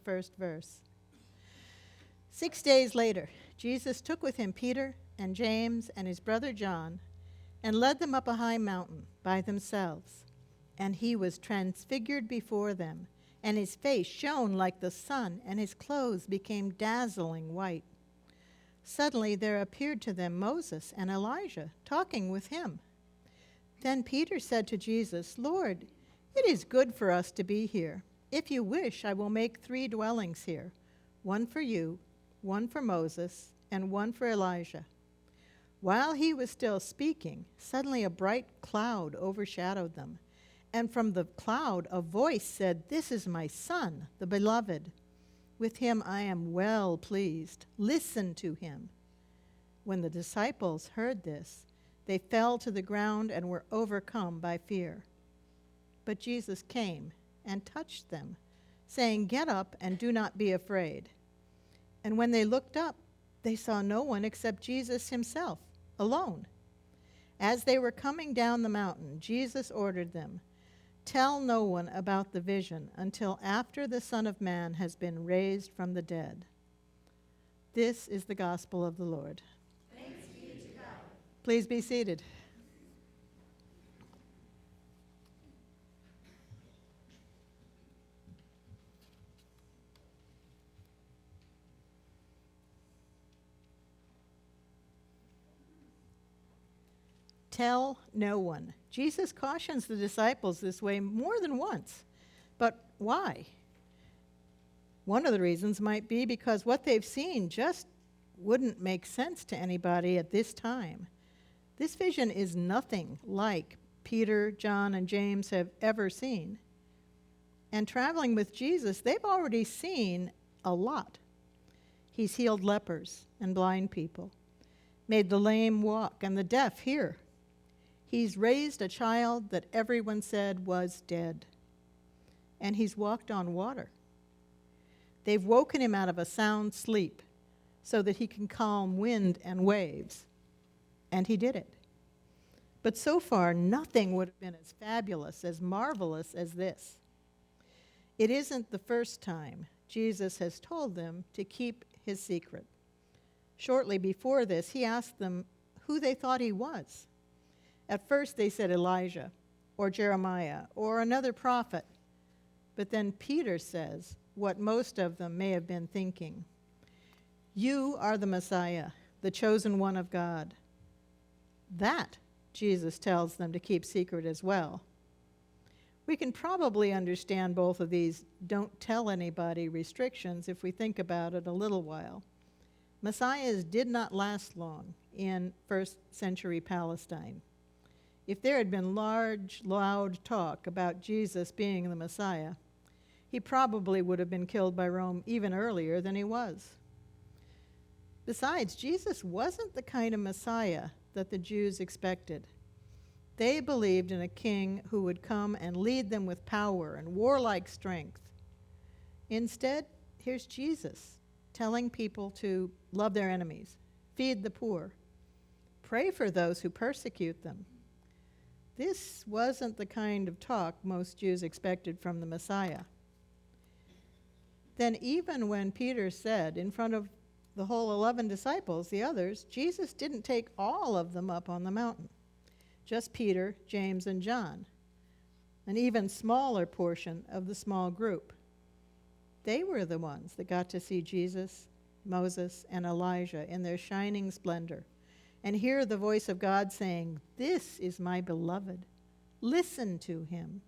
first verse. 6 days later, Jesus took with him Peter and James and his brother John and led them up a high mountain by themselves. And he was transfigured before them, and his face shone like the sun, and his clothes became dazzling white. Suddenly there appeared to them Moses and Elijah talking with him. Then Peter said to Jesus, "Lord, it is good for us to be here. If you wish, I will make 3 dwellings here, one for you, one for Moses, and one for Elijah." While he was still speaking, suddenly a bright cloud overshadowed them. And from the cloud a voice said, "This is my Son, the beloved. With him I am well pleased. Listen to him." When the disciples heard this, they fell to the ground and were overcome by fear. But Jesus came and touched them, saying, "Get up and do not be afraid." And when they looked up, they saw no one except Jesus himself, alone. As they were coming down the mountain, Jesus ordered them, "Tell no one about the vision until after the Son of Man has been raised from the dead." This is the gospel of the Lord. Thanks be to God. Please be seated. Tell no one. Jesus cautions the disciples this way more than once. But why? One of the reasons might be because what they've seen just wouldn't make sense to anybody at this time. This vision is nothing like Peter, John, and James have ever seen. And traveling with Jesus, they've already seen a lot. He's healed lepers and blind people, made the lame walk and the deaf hear. He's raised a child that everyone said was dead. And he's walked on water. They've woken him out of a sound sleep so that he can calm wind and waves. And he did it. But so far, nothing would have been as fabulous, as marvelous as this. It isn't the first time Jesus has told them to keep his secret. Shortly before this, he asked them who they thought he was. At first they said Elijah or Jeremiah or another prophet. But then Peter says what most of them may have been thinking. "You are the Messiah, the chosen one of God." That Jesus tells them to keep secret as well. We can probably understand both of these don't tell anybody restrictions if we think about it a little while. Messiahs did not last long in first century Palestine. If there had been large, loud talk about Jesus being the Messiah, he probably would have been killed by Rome even earlier than he was. Besides, Jesus wasn't the kind of Messiah that the Jews expected. They believed in a king who would come and lead them with power and warlike strength. Instead, here's Jesus telling people to love their enemies, feed the poor, pray for those who persecute them. This wasn't the kind of talk most Jews expected from the Messiah. Then even when Peter said in front of the whole 11 disciples, the others, Jesus didn't take all of them up on the mountain. Just Peter, James, and John, an even smaller portion of the small group. They were the ones that got to see Jesus, Moses, and Elijah in their shining splendor, and hear the voice of God saying, "This is my beloved. Listen to him."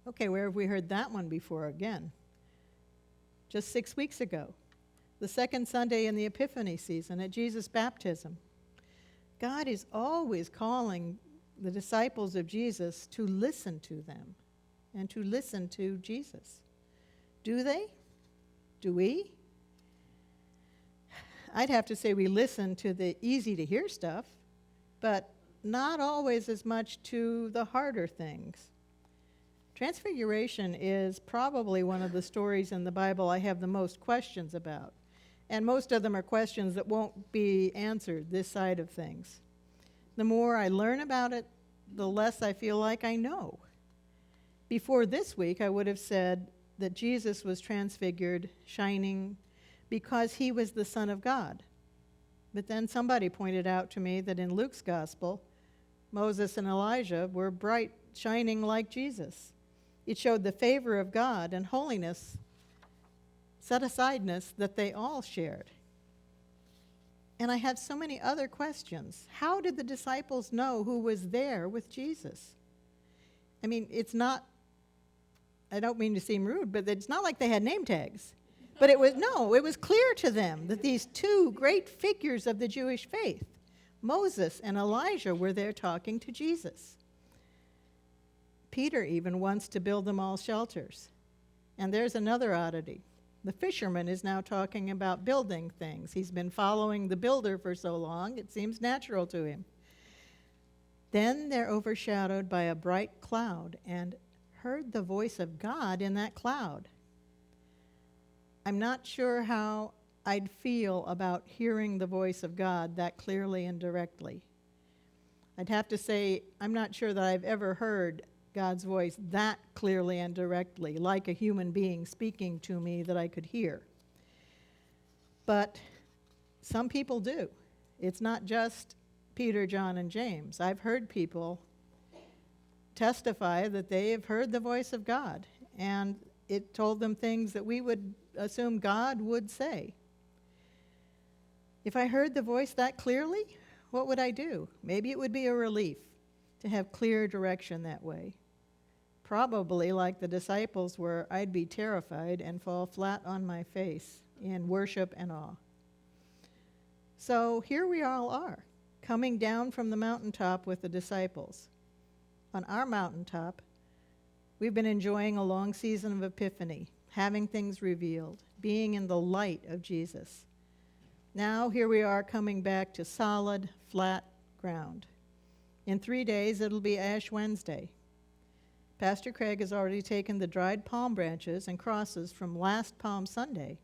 Okay, where have we heard that one before again? Just 6 weeks ago, the second Sunday in the Epiphany season at Jesus' baptism. God is always calling the disciples of Jesus to listen to them and to listen to Jesus. Do they? Do we? I'd have to say we listen to the easy-to-hear stuff, but not always as much to the harder things. Transfiguration is probably one of the stories in the Bible I have the most questions about, and most of them are questions that won't be answered this side of things. The more I learn about it, the less I feel like I know. Before this week, I would have said, that Jesus was transfigured, shining, because he was the Son of God. But then somebody pointed out to me that in Luke's gospel, Moses and Elijah were bright, shining like Jesus. It showed the favor of God and holiness, set-asideness that they all shared. And I have so many other questions. How did the disciples know who was there with Jesus? I mean, it's not, I don't mean to seem rude, but it's not like they had name tags. But it was clear to them that these two great figures of the Jewish faith, Moses and Elijah, were there talking to Jesus. Peter even wants to build them all shelters. And there's another oddity. The fisherman is now talking about building things. He's been following the builder for so long, it seems natural to him. Then they're overshadowed by a bright cloud and heard the voice of God in that cloud. I'm not sure how I'd feel about hearing the voice of God that clearly and directly. I'd have to say, I'm not sure that I've ever heard God's voice that clearly and directly, like a human being speaking to me that I could hear. But some people do. It's not just Peter, John, and James. I've heard people testify that they have heard the voice of God, and it told them things that we would assume God would say. If I heard the voice that clearly, what would I do? Maybe it would be a relief to have clear direction that way. Probably, like the disciples were, I'd be terrified and fall flat on my face in worship and awe. So here we all are, coming down from the mountaintop with the disciples. On our mountaintop, we've been enjoying a long season of Epiphany, having things revealed, being in the light of Jesus. Now here we are coming back to solid, flat ground. In 3 days, it'll be Ash Wednesday. Pastor Craig has already taken the dried palm branches and crosses from last Palm Sunday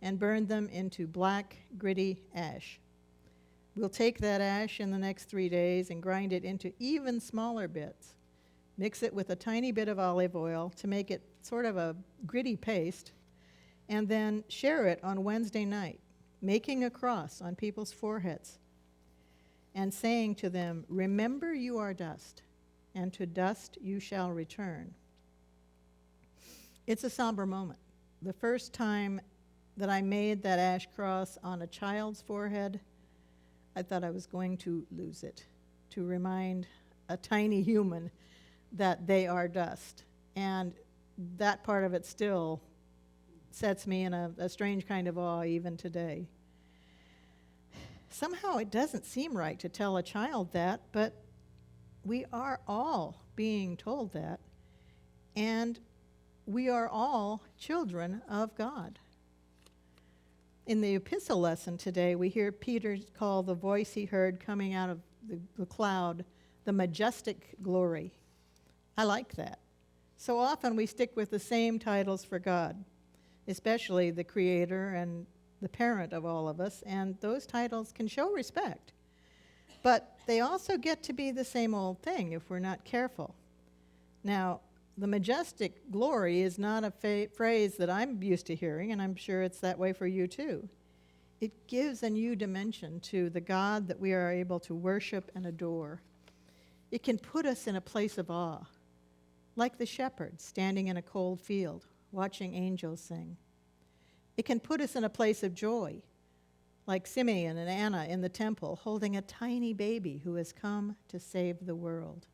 and burned them into black, gritty ash. We'll take that ash in the next 3 days and grind it into even smaller bits. Mix it with a tiny bit of olive oil to make it sort of a gritty paste, and then share it on Wednesday night, making a cross on people's foreheads and saying to them, "Remember you are dust, and to dust you shall return." It's a somber moment. The first time that I made that ash cross on a child's forehead, I thought I was going to lose it, to remind a tiny human that they are dust. And that part of it still sets me in a strange kind of awe even today. Somehow it doesn't seem right to tell a child that, but we are all being told that, and we are all children of God. In the epistle lesson today, we hear Peter call the voice he heard coming out of the cloud the majestic glory. I like that. So often we stick with the same titles for God, especially the Creator and the parent of all of us, and those titles can show respect. But they also get to be the same old thing if we're not careful. Now, the majestic glory is not a phrase that I'm used to hearing, and I'm sure it's that way for you too. It gives a new dimension to the God that we are able to worship and adore. It can put us in a place of awe, like the shepherd standing in a cold field, watching angels sing. It can put us in a place of joy, like Simeon and Anna in the temple, holding a tiny baby who has come to save the world.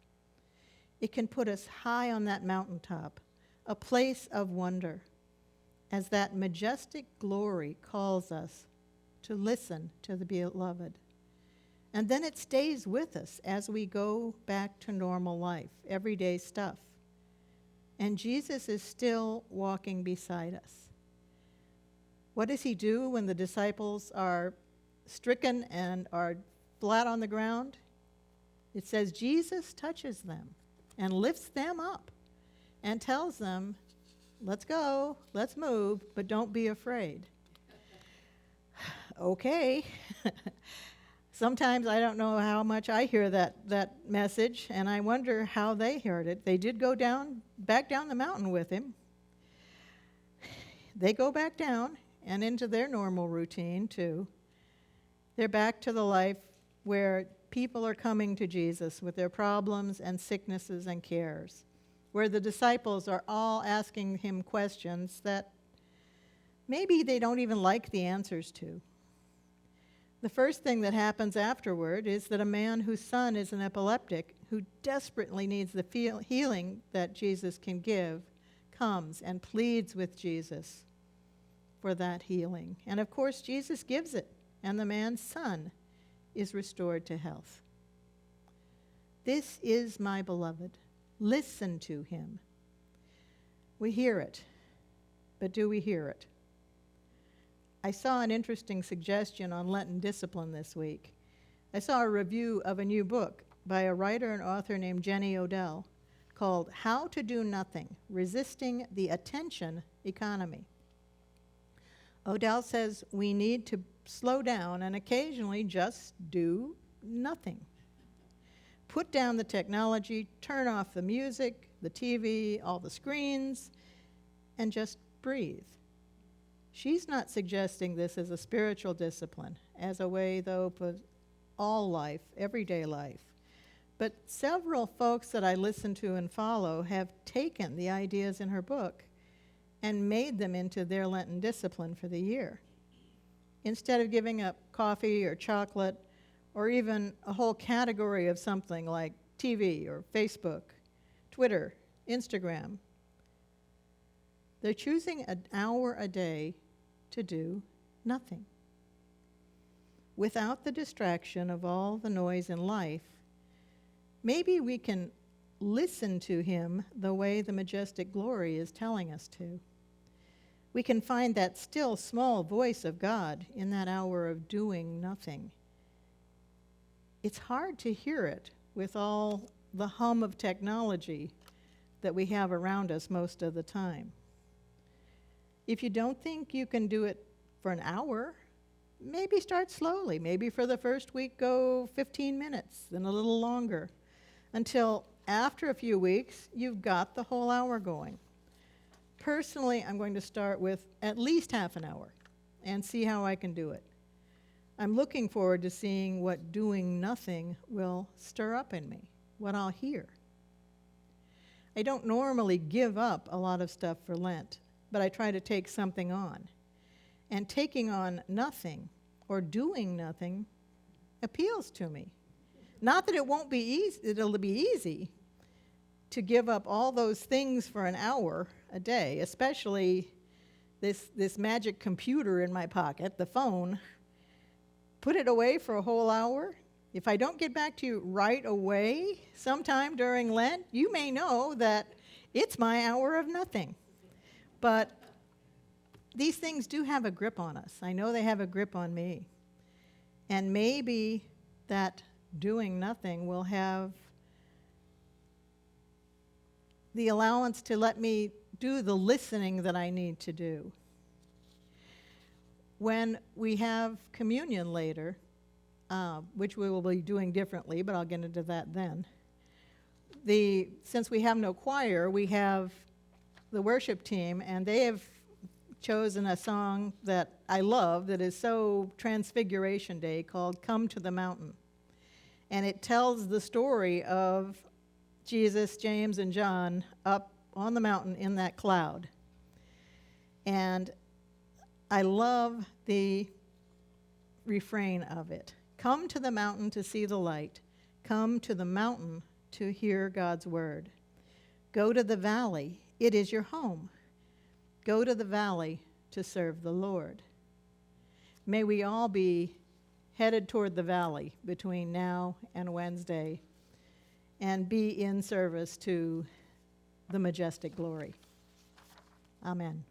It can put us high on that mountaintop, a place of wonder, as that majestic glory calls us to listen to the beloved. And then it stays with us as we go back to normal life, everyday stuff. And Jesus is still walking beside us. What does he do when the disciples are stricken and are flat on the ground? It says Jesus touches them and lifts them up and tells them, let's go, let's move, but don't be afraid. Okay. Sometimes I don't know how much I hear that message, and I wonder how they heard it. They did go back down the mountain with him. they go back down and into their normal routine too. They're back to the life where people are coming to Jesus with their problems and sicknesses and cares, where the disciples are all asking him questions that maybe they don't even like the answers to. The first thing that happens afterward is that a man whose son is an epileptic, who desperately needs the healing that Jesus can give, comes and pleads with Jesus for that healing. And of course, Jesus gives it, and the man's son is restored to health. This is my beloved. Listen to him. We hear it, but do we hear it? I saw an interesting suggestion on Lenten discipline this week. I saw a review of a new book by a writer and author named Jenny Odell called How to Do Nothing, Resisting the Attention Economy. Odell says we need to slow down and occasionally just do nothing. Put down the technology, turn off the music, the TV, all the screens, and just breathe. She's not suggesting this as a spiritual discipline, as a way, though, for all life, everyday life. But several folks that I listen to and follow have taken the ideas in her book and made them into their Lenten discipline for the year. Instead of giving up coffee or chocolate or even a whole category of something like TV or Facebook, Twitter, Instagram, they're choosing an hour a day to do nothing. Without the distraction of all the noise in life, maybe we can listen to him the way the majestic glory is telling us to. We can find that still small voice of God in that hour of doing nothing. It's hard to hear it with all the hum of technology that we have around us most of the time. If you don't think you can do it for an hour, maybe start slowly. Maybe for the first week go 15 minutes, then a little longer, until after a few weeks you've got the whole hour going. Personally, I'm going to start with at least half an hour and see how I can do it. I'm looking forward to seeing what doing nothing will stir up in me, what I'll hear. I don't normally give up a lot of stuff for Lent, but I try to take something on. And taking on nothing or doing nothing appeals to me. Not that it won't be easy, it'll be easy to give up all those things for an hour a day, especially this magic computer in my pocket, the phone. Put it away for a whole hour. If I don't get back to you right away sometime during Lent, you may know that it's my hour of nothing. But these things do have a grip on us. I know they have a grip on me. And maybe that doing nothing will have the allowance to let me do the listening that I need to do. When we have communion later, which we will be doing differently, but I'll get into that then, since we have no choir, we have the worship team, and they have chosen a song that I love that is so Transfiguration Day called Come to the Mountain. And it tells the story of Jesus, James, and John up on the mountain in that cloud. And I love the refrain of it. Come to the mountain to see the light. Come to the mountain to hear God's word. Go to the valley. It is your home. Go to the valley to serve the Lord. May we all be headed toward the valley between now and Wednesday and be in service to the majestic glory. Amen.